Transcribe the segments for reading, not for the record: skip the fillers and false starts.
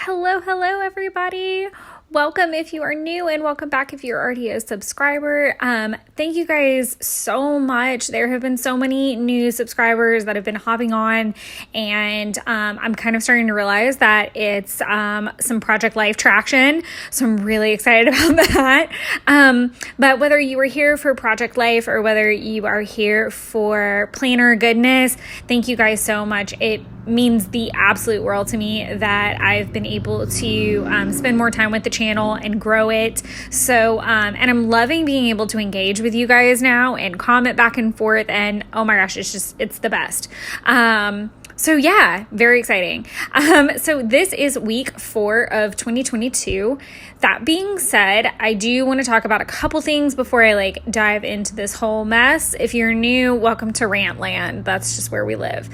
Hello, everybody. Welcome if you are new and welcome back if you're already a subscriber. Thank you guys so much. There have been so many new subscribers that have been hopping on, and I'm kind of starting to realize that it's some Project Life traction, so I'm really excited about that. But whether you are here for Project Life or whether you are here for planner goodness, thank you guys so much. It means the absolute world to me that I've been able to spend more time with the channel and grow it. So, and I'm loving being able to engage with you guys now and comment back and forth. And oh my gosh, it's the best. So yeah, very exciting. So this is week 4 of 2022. That being said, I do want to talk about a couple things before I dive into this whole mess. If you're new, welcome to Rantland. That's just where we live.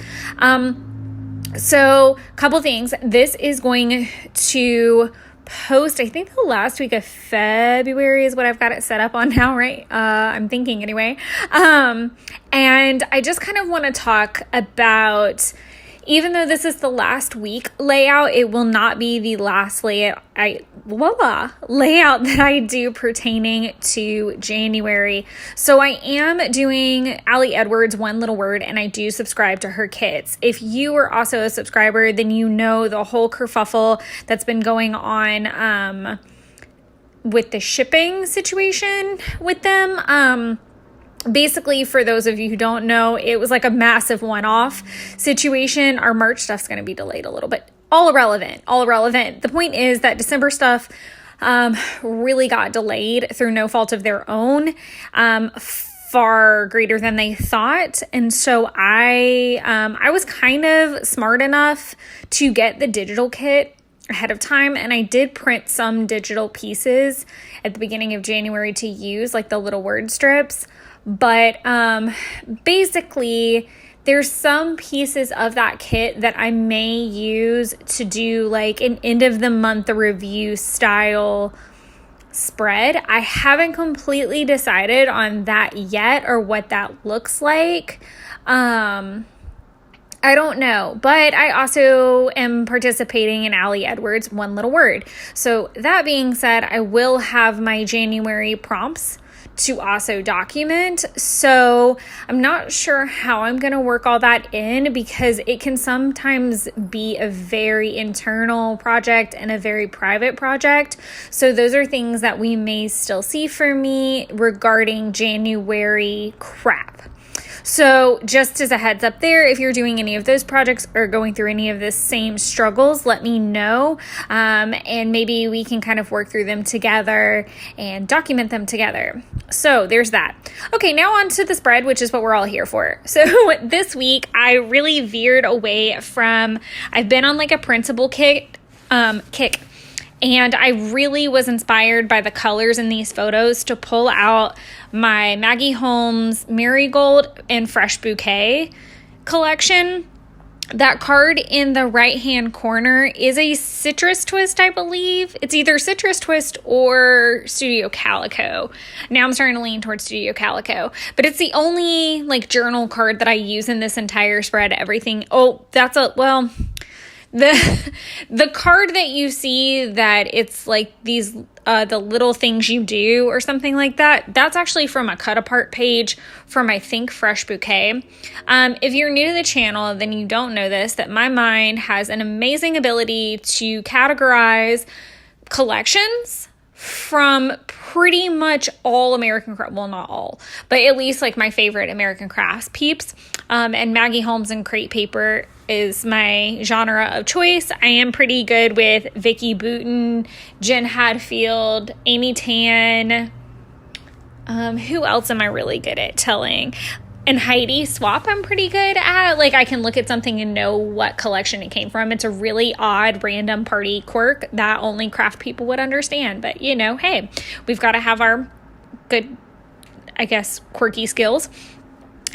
So couple things. This is going to post, I think the last week of February is what I've got it set up on now, right? I'm thinking anyway. And I just kind of want to talk about, even though this is the last week layout, it will not be the last layout that I do pertaining to January. So I am doing Allie Edwards' One Little Word, and I do subscribe to her kits. If you are also a subscriber, then you know the whole kerfuffle that's been going on with the shipping situation with them. Basically, for those of you who don't know, it was like a massive one-off situation. Our March stuff's going to be delayed a little bit. All irrelevant. The point is that December stuff really got delayed through no fault of their own, far greater than they thought. And so I was kind of smart enough to get the digital kit ahead of time, and I did print some digital pieces at the beginning of January to use, like the little word strips. But basically, there's some pieces of that kit that I may use to do like an end of the month review style spread. I haven't completely decided on that yet or what that looks like. I don't know, but I also am participating in Allie Edwards' One Little Word. So that being said, I will have my January prompts to also document. So I'm not sure how I'm going to work all that in, because it can sometimes be a very internal project and a very private project. So those are things that we may still see for me regarding January crap. So just as a heads up there, if you're doing any of those projects or going through any of the same struggles, let me know. And maybe we can kind of work through them together and document them together. So there's that. Okay, now on to the spread, which is what we're all here for. So this week, I really veered away from, I've been on like a Printable kick. And I really was inspired by the colors in these photos to pull out my Maggie Holmes Marigold and Fresh Bouquet collection. That card in the right-hand corner is a Citrus Twist, I believe. It's either Citrus Twist or Studio Calico. Now I'm starting to lean towards Studio Calico. But it's the only journal card that I use in this entire spread. The card that you see that it's like these, the little things you do or something like that, that's actually from a cut apart page from, I think, Fresh Bouquet. If you're new to the channel, then you don't know this, that my mind has an amazing ability to categorize collections from pretty much all American craft, well, not all, but at least my favorite American crafts peeps. And Maggie Holmes and Crate Paper is my genre of choice. I am pretty good with Vicky Booten, Jen Hadfield, Amy Tan. Who else am I really good at telling? And Heidi Swap I'm pretty good at. I can look at something and know what collection it came from. It's a really odd random party quirk that only craft people would understand. But, hey, we've got to have our good, I guess, quirky skills.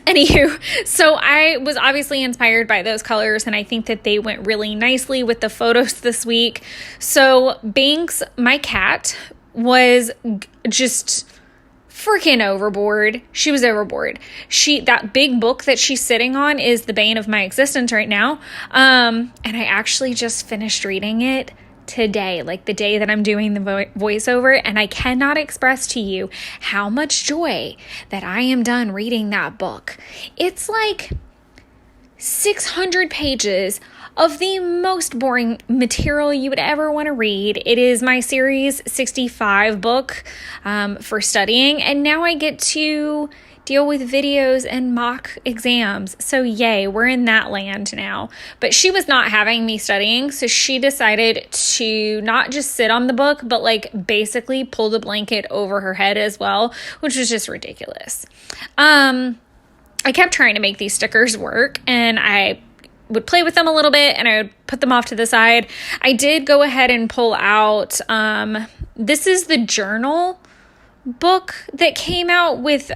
Anywho, so I was obviously inspired by those colors, and I think that they went really nicely with the photos this week. So Binx, my cat, was just freaking overboard. She was overboard. That big book that she's sitting on is the bane of my existence right now. And I actually just finished reading it today, like the day that I'm doing the voiceover, and I cannot express to you how much joy that I am done reading that book. It's like 600 pages of the most boring material you would ever want to read. It is my Series 65 book for studying, and now I get to deal with videos and mock exams. So yay, we're in that land now. But she was not having me studying, so she decided to not just sit on the book, but like basically pull the blanket over her head as well, which was just ridiculous. I kept trying to make these stickers work, and I would play with them a little bit and I would put them off to the side. I did go ahead and pull out, this is the journal book that came out with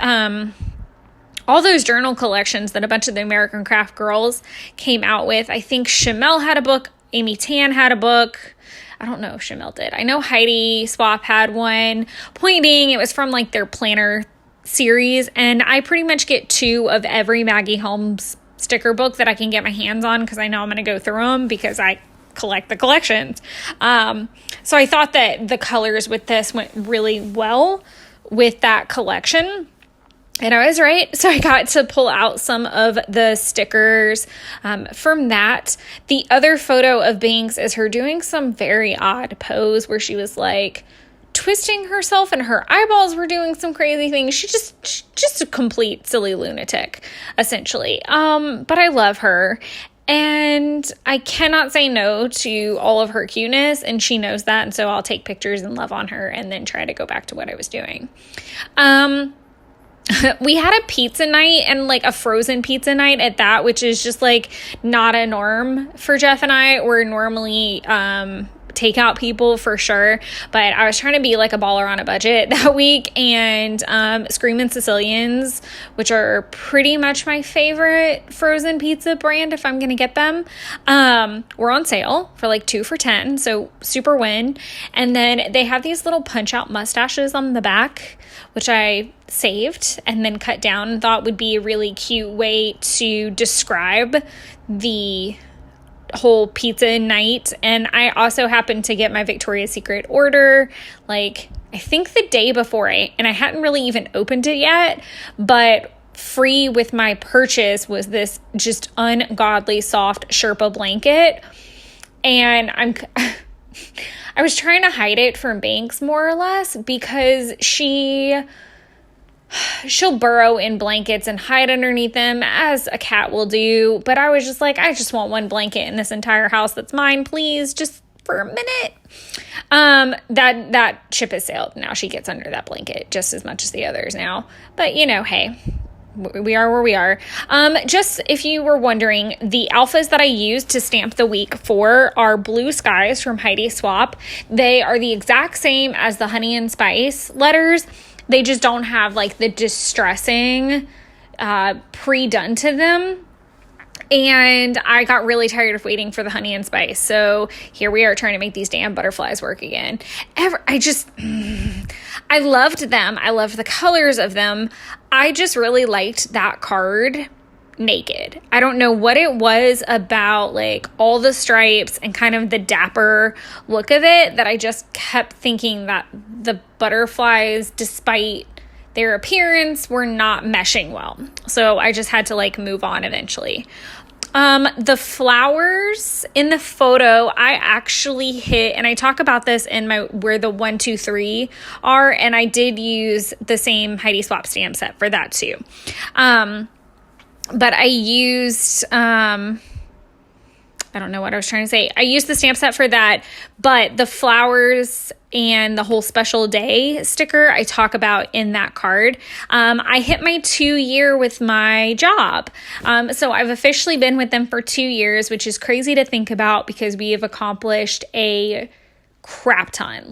all those journal collections that a bunch of the American Craft girls came out with. I think Chamel had a book, Amy Tan had a book. I don't know if Chamel did. I know Heidi Swap had one. Point being, it was from like their planner series, and I pretty much get 2 of every Maggie Holmes sticker book that I can get my hands on, because I know I'm going to go through them because I collect the collections. So I thought that the colors with this went really well with that collection. And I was right. So I got to pull out some of the stickers from that. The other photo of Binx is her doing some very odd pose where she was like twisting herself and her eyeballs were doing some crazy things. She's just a complete silly lunatic, essentially. But I love her. And I cannot say no to all of her cuteness, and she knows that. And so I'll take pictures and love on her and then try to go back to what I was doing. We had a pizza night, and like a frozen pizza night at that, which is just like not a norm for Jeff and I. We're normally takeout people for sure, but I was trying to be like a baller on a budget that week, and Screamin' Sicilians, which are pretty much my favorite frozen pizza brand if I'm gonna get them, were on sale for like 2 for $10, so super win. And then they have these little punch out mustaches on the back, which I saved and then cut down and thought would be a really cute way to describe the whole pizza night. And I also happened to get my Victoria's Secret order like I think the day before, and I hadn't really even opened it yet, but free with my purchase was this just ungodly soft Sherpa blanket. And I was trying to hide it from Binx more or less, because she'll burrow in blankets and hide underneath them, as a cat will do. But I was just like, I just want one blanket in this entire house that's mine, please, just for a minute. That ship has sailed. Now she gets under that blanket just as much as the others now. But you know, hey, we are where we are. Just if you were wondering, the alphas that I used to stamp the week for are Blue Skies from Heidi Swap. They are the exact same as the Honey and Spice letters. They just don't have like the distressing pre-done to them. And I got really tired of waiting for the Honey and Spice. So here we are trying to make these damn butterflies work again. I loved them. I loved the colors of them. I just really liked that card naked. I don't know what it was about like all the stripes and kind of the dapper look of it that I just kept thinking that the butterflies, despite their appearance, were not meshing well. So I just had to like move on eventually. The flowers in the photo, I actually hit, and I talk about this in my where the 1, 2, 3 are, and I did use the same Heidi Swap stamp set for that too. But I used, I don't know what I was trying to say. I used the stamp set for that, but the flowers and the whole special day sticker I talk about in that card. I hit my 2-year with my job. So I've officially been with them for 2 years, which is crazy to think about because we have accomplished a crap ton.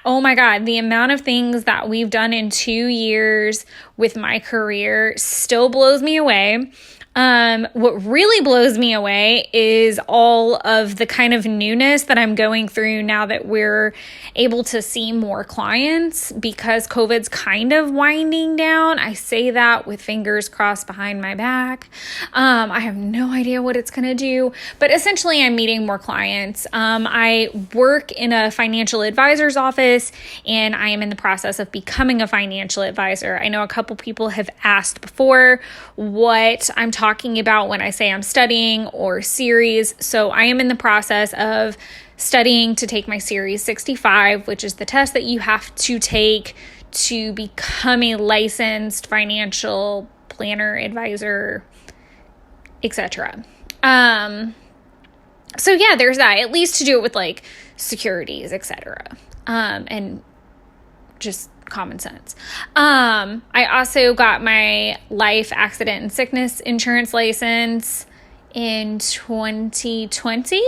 Oh my God, the amount of things that we've done in 2 years with my career still blows me away. What really blows me away is all of the kind of newness that I'm going through now that we're able to see more clients because COVID's kind of winding down. I say that with fingers crossed behind my back. I have no idea what it's going to do, but essentially I'm meeting more clients. I work in a financial advisor's office and I am in the process of becoming a financial advisor. I know a couple people have asked before what I'm talking about when I say I'm studying or series. So I am in the process of studying to take my Series 65, which is the test that you have to take to become a licensed financial planner, advisor, etc. So yeah, there's that, at least to do it with like securities, etc. And just common sense. I also got my life, accident, and sickness insurance license in 2020,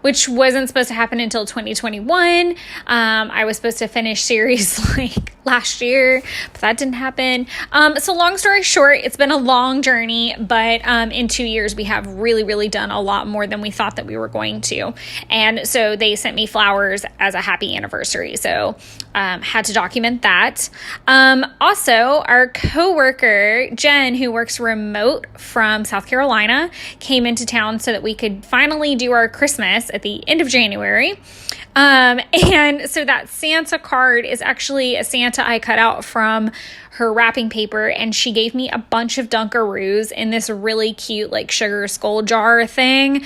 which wasn't supposed to happen until 2021. I was supposed to finish series like last year, but that didn't happen. So long story short, it's been a long journey, but in 2 years, we have really done a lot more than we thought that we were going to. And so they sent me flowers as a happy anniversary. So had to document that. Also, our coworker, Jen, who works remote from South Carolina, came into town so that we could finally do our Christmas at the end of January. And so that Santa card is actually a Santa I cut out from her wrapping paper, and she gave me a bunch of Dunkaroos in this really cute like sugar skull jar thing.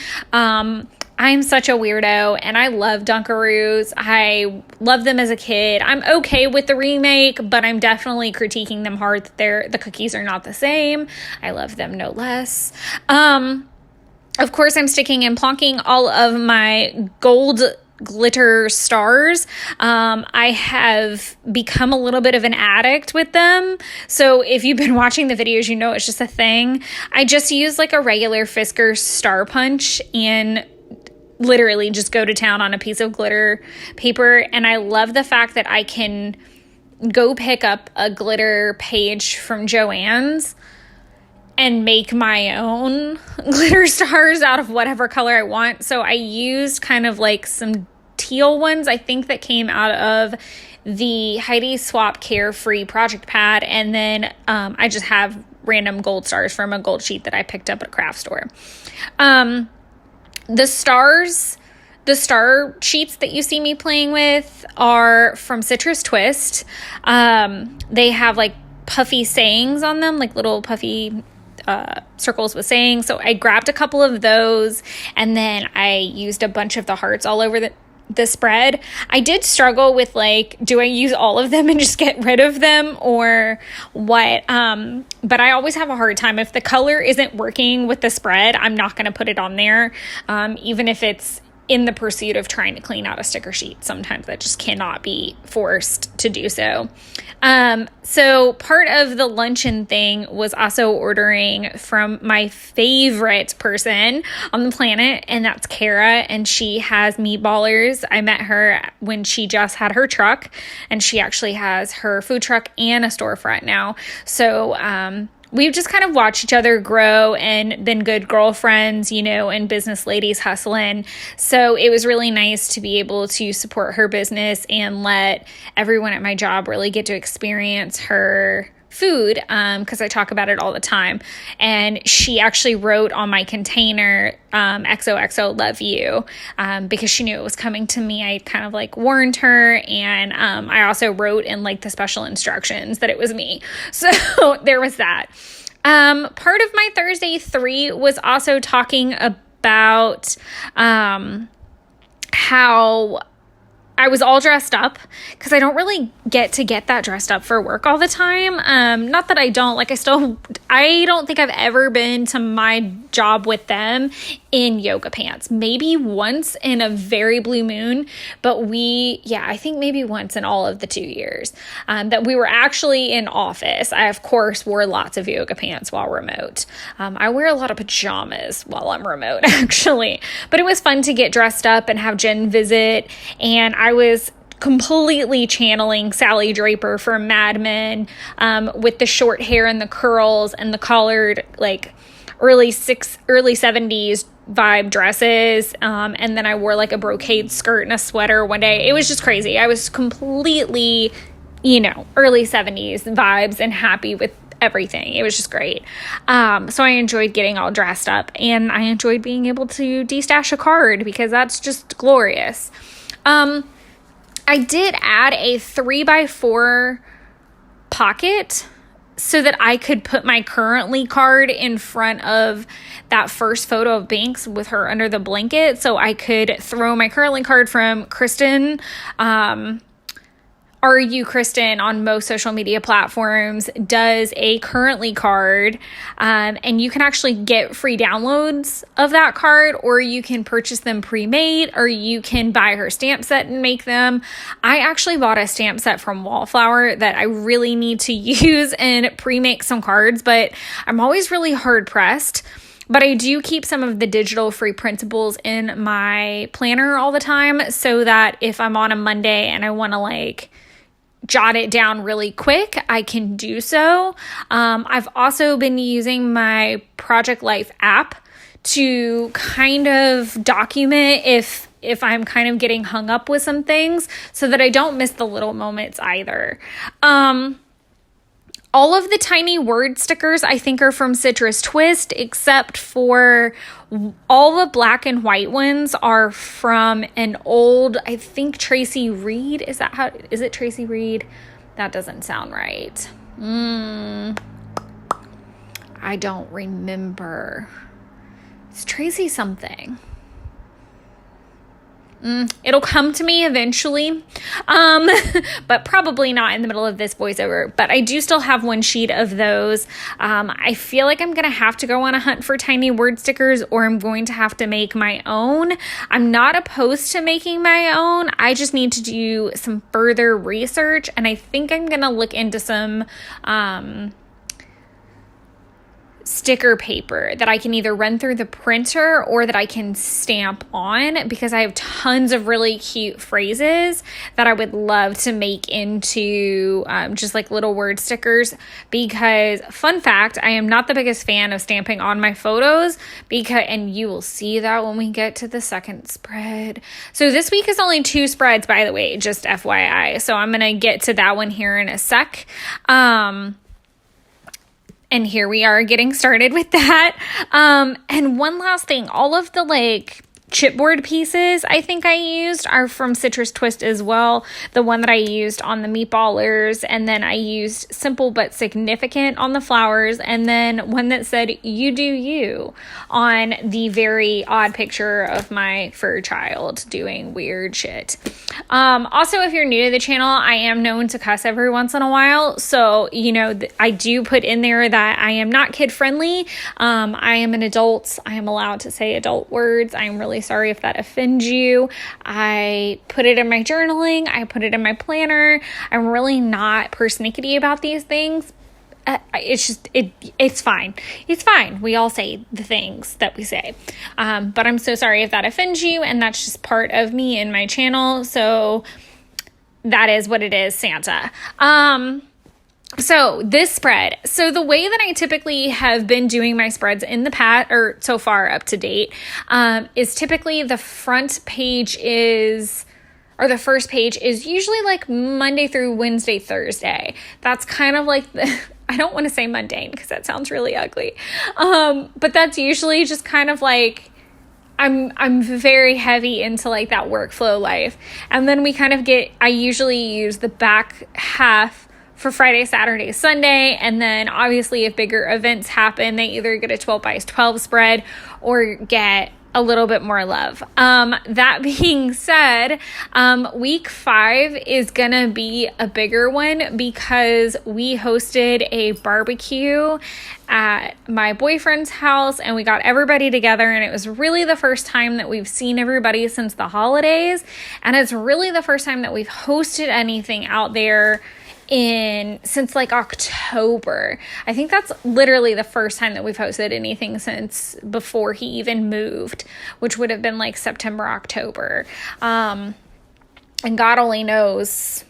I'm such a weirdo and I love Dunkaroos. I loved them as a kid. I'm okay with the remake, but I'm definitely critiquing them hard that the cookies are not the same. I love them no less. Of course, I'm sticking and plonking all of my gold glitter stars. I have become a little bit of an addict with them. So if you've been watching the videos, you know it's just a thing. I just use like a regular Fisker Star Punch and literally just go to town on a piece of glitter paper. And I love the fact that I can go pick up a glitter page from Joann's and make my own glitter stars out of whatever color I want. So I used kind of like some teal ones, I think, that came out of the Heidi Swap Carefree project pad. And then I just have random gold stars from a gold sheet that I picked up at a craft store. The star sheets that you see me playing with are from Citrus Twist. They have like puffy sayings on them, like little puffy circles with sayings. So I grabbed a couple of those and then I used a bunch of the hearts all over the spread. I did struggle with like, do I use all of them and just get rid of them or what? But I always have a hard time. If the color isn't working with the spread, I'm not going to put it on there. Even if it's in the pursuit of trying to clean out a sticker sheet. Sometimes that just cannot be forced to do so. So part of the luncheon thing was also ordering from my favorite person on the planet, and that's Kara, and she has Meatballerz. I met her when she just had her truck, and she actually has her food truck and a storefront now. So, we've just kind of watched each other grow and been good girlfriends, you know, and business ladies hustling. So it was really nice to be able to support her business and let everyone at my job really get to experience her food, because I talk about it all the time. And she actually wrote on my container, XOXO love you, because she knew it was coming to me. I kind of like warned her, and I also wrote in like the special instructions that it was me. So there was that. Part of my Thursday 3 was also talking about how I was all dressed up, because I don't really get that dressed up for work all the time. Not that I don't, like I don't think I've ever been to my job with them in yoga pants. Maybe once in a very blue moon, but I think maybe once in all of the 2 years that we were actually in office. I, of course, wore lots of yoga pants while remote. I wear a lot of pajamas while I'm remote, actually. But it was fun to get dressed up and have Jen visit, and I was completely channeling Sally Draper from Mad Men, with the short hair and the curls and the collared like early 70s vibe dresses. And then I wore like a brocade skirt and a sweater one day. It was just crazy. I was completely, early 70s vibes and happy with everything. It was just great. So I enjoyed getting all dressed up, and I enjoyed being able to destash a card because that's just glorious. I did add a 3x4 pocket so that I could put my currently card in front of that first photo of Binx with her under the blanket. So I could throw my currently card from Kristen, Kristen on most social media platforms does a currently card, and you can actually get free downloads of that card, or you can purchase them pre-made, or you can buy her stamp set and make them. I actually bought a stamp set from Wallflower that I really need to use and pre-make some cards, but I'm always really hard pressed. But I do keep some of the digital free printables in my planner all the time, so that if I'm on a Monday and I want to jot it down really quick, I can do so. I've also been using my Project Life app to kind of document if I'm kind of getting hung up with some things, so that I don't miss the little moments either. All of the tiny word stickers I think are from Citrus Twist, except for all the black and white ones are from an old, I think, Tracy Reed. Is it Tracy Reed? That doesn't sound right. I don't remember. It's Tracy something. It'll come to me eventually, but probably not in the middle of this voiceover. But I do still have one sheet of those. I feel like I'm going to have to go on a hunt for tiny word stickers, or I'm going to have to make my own. I'm not opposed to making my own. I just need to do some further research, and I think I'm going to look into some sticker paper that I can either run through the printer or that I can stamp on, because I have tons of really cute phrases that I would love to make into just like little word stickers. Because fun fact, I am not the biggest fan of stamping on my photos, and you will see that when we get to the second spread. So this week is only 2 spreads, by the way, just FYI. So I'm going to get to that one here in a sec. And here we are getting started with that. And one last thing, all of the chipboard pieces I think I used are from Citrus Twist as well. The one that I used on the Meatballerz, and then I used Simple But Significant on the flowers, and then one that said "You Do You" on the very odd picture of my fur child doing weird shit. Also, if you're new to the channel, I am known to cuss every once in a while, so I do put in there that I am not kid friendly. I am an adult. I am allowed to say adult words. I am really sorry if that offends you. I put it in my journaling. I put it in my planner. I'm really not persnickety about these things. It's fine. It's fine. We all say the things that we say. But I'm so sorry if that offends you, and that's just part of me and my channel. So that is what it is, Santa. So this spread, so the way that I typically have been doing my spreads in the past, or so far up to date, is typically the front page is, or the first page is usually Monday through Wednesday, Thursday. That's kind of I don't want to say mundane because that sounds really ugly. But that's usually just kind of I'm very heavy into that workflow life. And then we kind of I usually use the back half for Friday, Saturday, Sunday. And then obviously if bigger events happen, they either get a 12x12 spread or get a little bit more love. That being said, week 5 is gonna be a bigger one because we hosted a barbecue at my boyfriend's house and we got everybody together, and it was really the first time that we've seen everybody since the holidays, and it's really the first time that we've hosted anything out there since October. I think that's literally the first time that we've hosted anything since before he even moved, which would have been September, October. And God only knows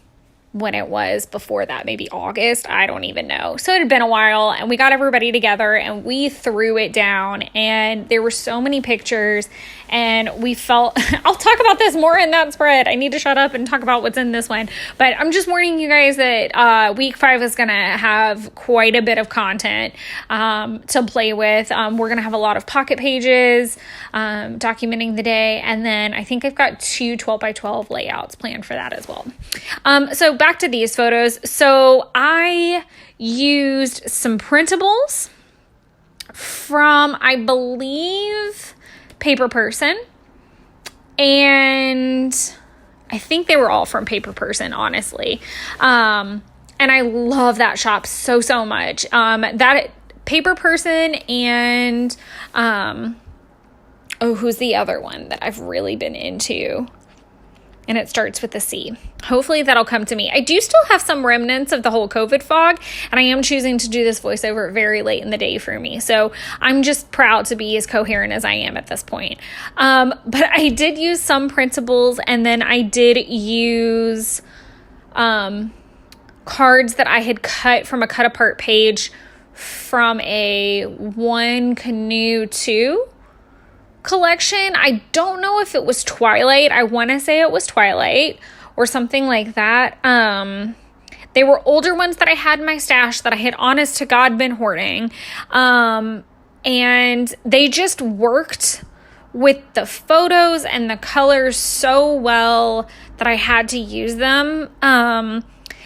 when it was before that, maybe August. I don't even know. So it had been a while, and we got everybody together and we threw it down, and there were so many pictures, and we felt, I'll talk about this more in that spread. I need to shut up and talk about what's in this one, but I'm just warning you guys that week 5 is going to have quite a bit of content to play with. We're going to have a lot of pocket pages documenting the day, and then I think I've got 2 12x12 layouts planned for that as well. So back to these photos. So I used some printables from, I believe, Paper Person, and I think they were all from Paper Person, honestly. And I love that shop so much. That Paper Person and who's the other one that I've really been into? And it starts with a C. Hopefully that'll come to me. I do still have some remnants of the whole COVID fog, and I am choosing to do this voiceover very late in the day for me. So I'm just proud to be as coherent as I am at this point. But I did use some printables, and then I did use cards that I had cut from a cut apart page from a One Canoe 2 collection. I don't know if it was Twilight. I want to say it was Twilight or something like that. They were older ones that I had in my stash that I had, honest to God, been hoarding. And they just worked with the photos and the colors so well that I had to use them.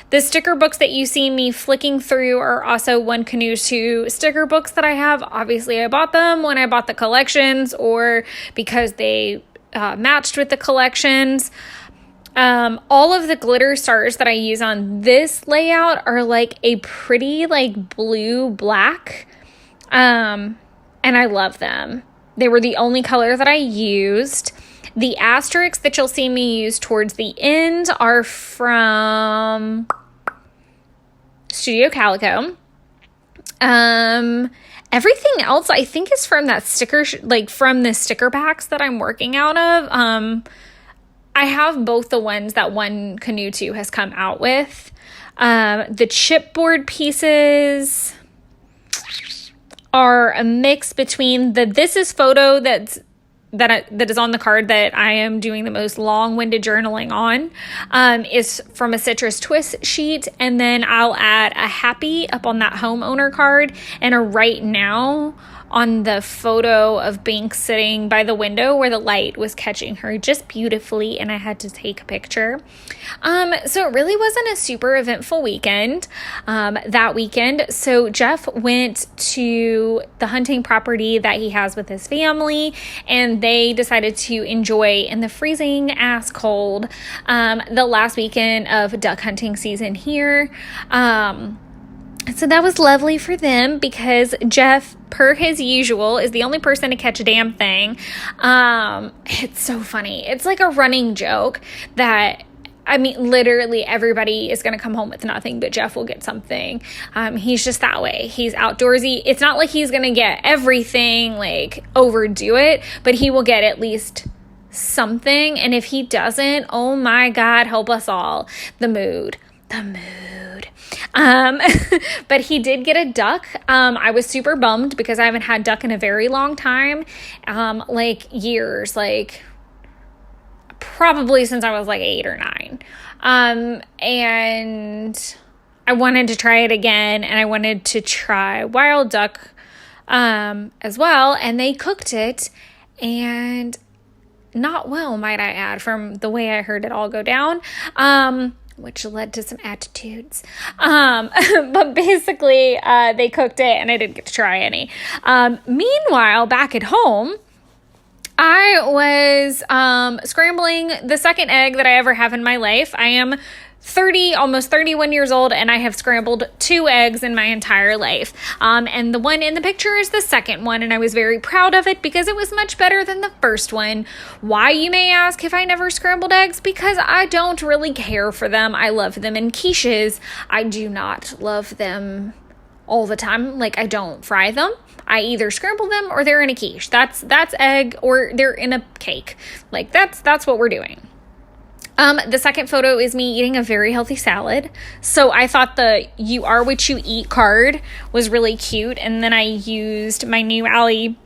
The sticker books that you see me flicking through are also One Canoe 2 sticker books that I have. Obviously, I bought them when I bought the collections or because they matched with the collections. All of the glitter stars that I use on this layout are like a pretty like blue-black. And I love them. They were the only color that I used. The asterisks that you'll see me use towards the end are from Studio Calico. Everything else I think is from that sticker, from the sticker packs that I'm working out of. I have both the ones that One Canoe 2 has come out with. The chipboard pieces are a mix between this is photo that is on the card that I am doing the most long-winded journaling on, is from a citrus twist sheet, and then I'll add a happy up on that homeowner card and a right now on the photo of Binx sitting by the window where the light was catching her just beautifully, and I had to take a picture. So it really wasn't a super eventful weekend that weekend. So Jeff went to the hunting property that he has with his family, and they decided to enjoy in the freezing ass cold the last weekend of duck hunting season here. So that was lovely for them because Jeff, per his usual, is the only person to catch a damn thing. It's so funny. It's like a running joke that, I mean, literally everybody is going to come home with nothing, but Jeff will get something. He's just that way. He's outdoorsy. It's not like he's going to get everything, like overdo it, but he will get at least something. And if he doesn't, oh my God, help us all. The mood. But he did get a duck. I was super bummed because I haven't had duck in a very long time. Like years, like probably since I was like 8 or 9. And I wanted to try it again, and I wanted to try wild duck, as well. And they cooked it, and not well, might I add, from the way I heard it all go down. Which led to some attitudes. But basically, they cooked it and I didn't get to try any. Meanwhile, back at home, I was scrambling the second egg that I ever have in my life. I am almost 31 years old, and I have scrambled 2 eggs in my entire life. And the one in the picture is the second one, and I was very proud of it because it was much better than the first one. Why, you may ask, if I never scrambled eggs? Because I don't really care for them. I love them in quiches. I do not love them all the time. Like, I don't fry them. I either scramble them or they're in a quiche. That's egg, or they're in a cake. Like, that's what we're doing. The second photo is me eating a very healthy salad. So I thought the "You Are What You Eat" card was really cute. And then I used my new Ali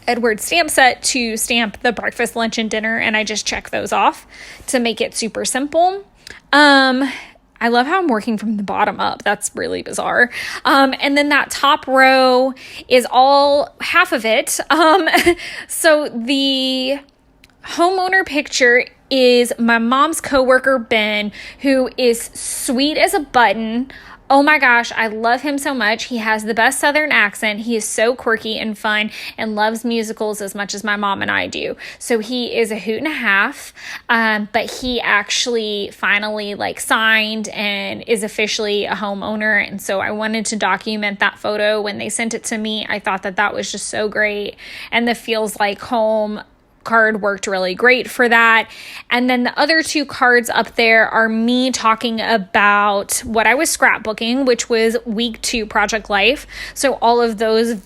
Edwards stamp set to stamp the breakfast, lunch, and dinner. And I just checked those off to make it super simple. I love how I'm working from the bottom up. That's really bizarre. And then that top row is all half of it. So the homeowner picture is my mom's coworker, Ben, who is sweet as a button. Oh my gosh, I love him so much. He has the best Southern accent. He is so quirky and fun and loves musicals as much as my mom and I do. So he is a hoot and a half, but he actually finally signed and is officially a homeowner. And so I wanted to document that photo when they sent it to me. I thought that was just so great. And the Feels Like Home card worked really great for that. And then the other two cards up there are me talking about what I was scrapbooking, which was week 2 project life. So all of those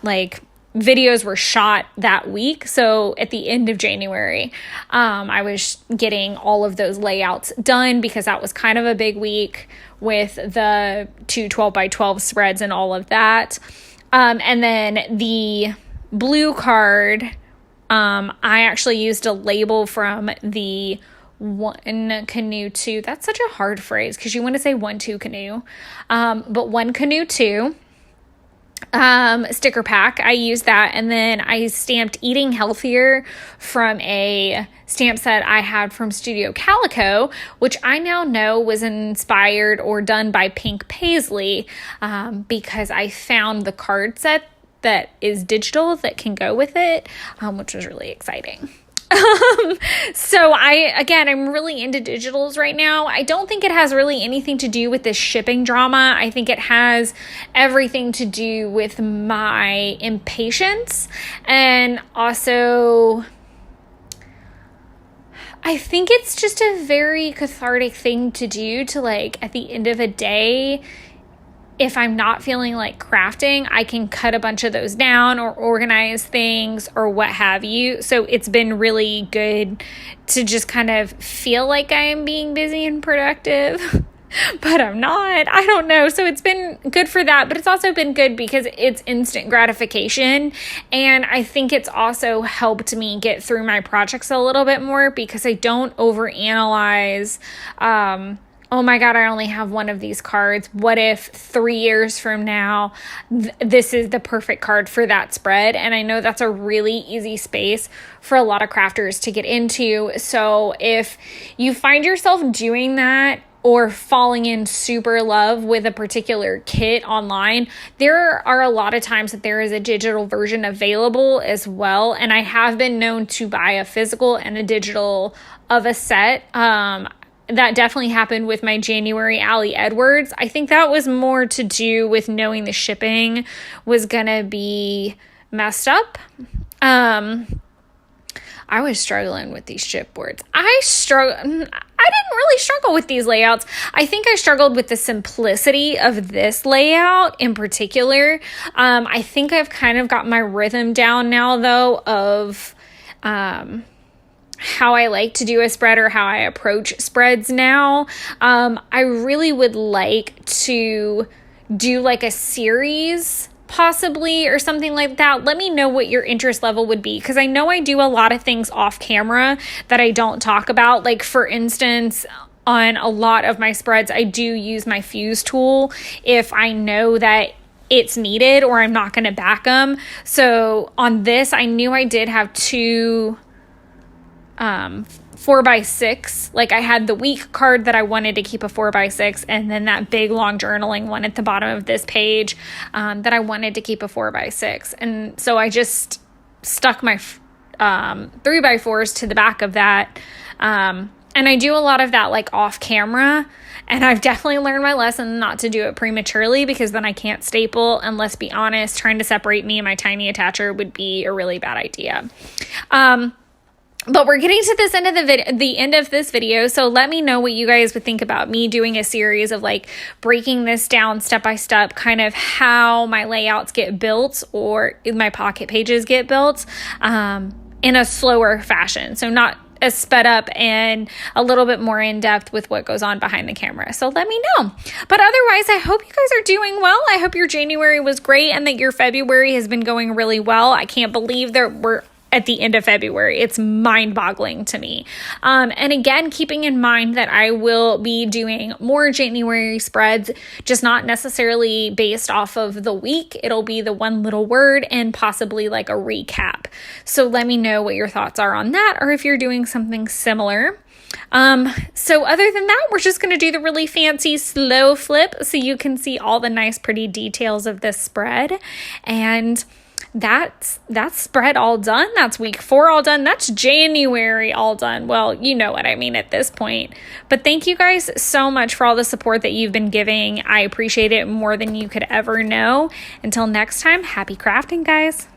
videos were shot that week. So at the end of January, I was getting all of those layouts done because that was kind of a big week with the 2 12x12 spreads and all of that. And then the blue card, I actually used a label from the One Canoe 2. That's such a hard phrase because you want to say 1-2 canoe. But One Canoe 2 sticker pack. I used that. And then I stamped Eating Healthier from a stamp set I had from Studio Calico, which I now know was inspired or done by Pink Paisley, because I found the card set that is digital that can go with it, which was really exciting. So I'm really into digitals right now. I don't think it has really anything to do with this shipping drama. I think it has everything to do with my impatience. And also, I think it's just a very cathartic thing to do to at the end of a day, if I'm not feeling like crafting, I can cut a bunch of those down or organize things or what have you. So it's been really good to just kind of feel like I am being busy and productive, but I'm not. I don't know. So it's been good for that, but it's also been good because it's instant gratification. And I think it's also helped me get through my projects a little bit more because I don't overanalyze, oh my God, I only have one of these cards. What if 3 years from now, this is the perfect card for that spread? And I know that's a really easy space for a lot of crafters to get into. So if you find yourself doing that or falling in super love with a particular kit online, there are a lot of times that there is a digital version available as well. And I have been known to buy a physical and a digital of a set. That definitely happened with my January Ali Edwards. I think that was more to do with knowing the shipping was going to be messed up. I was struggling with these chipboards. I didn't really struggle with these layouts. I think I struggled with the simplicity of this layout in particular. I think I've kind of got my rhythm down now, though, of how I like to do a spread or how I approach spreads now. I really would like to do a series possibly or something like that. Let me know what your interest level would be, because I know I do a lot of things off camera that I don't talk about. For instance, on a lot of my spreads, I do use my fuse tool if I know that it's needed or I'm not going to back them. So on this, I knew I did have 2 4x6. I had the week card that I wanted to keep a 4x6, and then that big long journaling one at the bottom of this page that I wanted to keep a 4x6. And so I just stuck my 3x4s to the back of that. And I do a lot of that off camera, and I've definitely learned my lesson not to do it prematurely, because then I can't staple, and let's be honest, trying to separate me and my tiny attacher would be a really bad idea. But we're getting to this end of the end of this video, so let me know what you guys would think about me doing a series of breaking this down step by step, kind of how my layouts get built or my pocket pages get built in a slower fashion. So not sped up and a little bit more in depth with what goes on behind the camera. So let me know. But otherwise, I hope you guys are doing well. I hope your January was great and that your February has been going really well. I can't believe that we're at the end of February. It's mind-boggling to me. And again, keeping in mind that I will be doing more January spreads, just not necessarily based off of the week. It'll be the one little word and possibly like a recap. So let me know what your thoughts are on that, or if you're doing something similar. So other than that, we're just going to do the really fancy slow flip so you can see all the nice, pretty details of this spread. And that's spread all done. That's week 4 all done. That's January all done. Well, you know what I mean at this point. But thank you guys so much for all the support that you've been giving. I appreciate it more than you could ever know. Until next time, happy crafting, guys.